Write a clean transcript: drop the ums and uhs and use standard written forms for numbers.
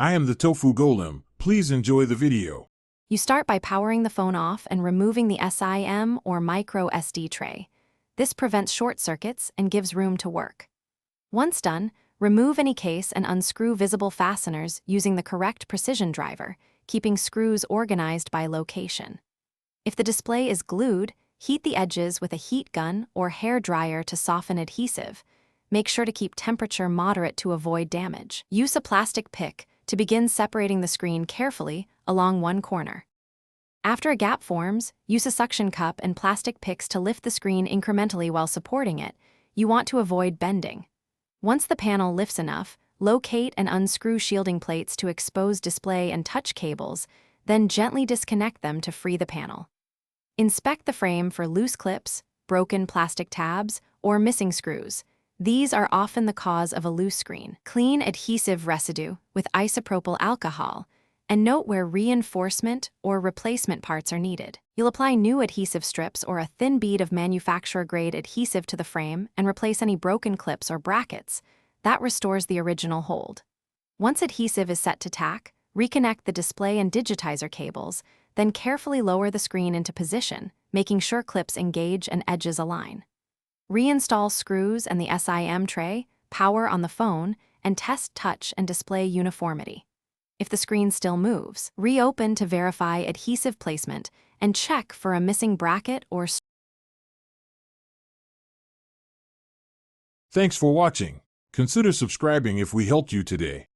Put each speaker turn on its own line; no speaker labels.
I am the Tofu Golem. Please enjoy the video.
You start by powering the phone off and removing the SIM or micro SD tray. This prevents short circuits and gives room to work. Once done, remove any case and unscrew visible fasteners using the correct precision driver, keeping screws organized by location. If the display is glued, heat the edges with a heat gun or hair dryer to soften adhesive. Make sure to keep temperature moderate to avoid damage. Use a plastic pick to begin separating the screen carefully along one corner. After a gap forms, use a suction cup and plastic picks to lift the screen incrementally while supporting it. You want to avoid bending. Once the panel lifts enough, locate and unscrew shielding plates to expose display and touch cables, then gently disconnect them to free the panel. Inspect the frame for loose clips, broken plastic tabs, or missing screws. These are often the cause of a loose screen. Clean adhesive residue with isopropyl alcohol, and note where reinforcement or replacement parts are needed. You'll apply new adhesive strips or a thin bead of manufacturer-grade adhesive to the frame and replace any broken clips or brackets. That restores the original hold. Once adhesive is set to tack, reconnect the display and digitizer cables, then carefully lower the screen into position, making sure clips engage and edges align. Reinstall screws and the SIM tray, power on the phone, and test touch and display uniformity. If the screen still moves, reopen to verify adhesive placement and check for a missing bracket or
Thanks for watching. Consider subscribing if we helped you today.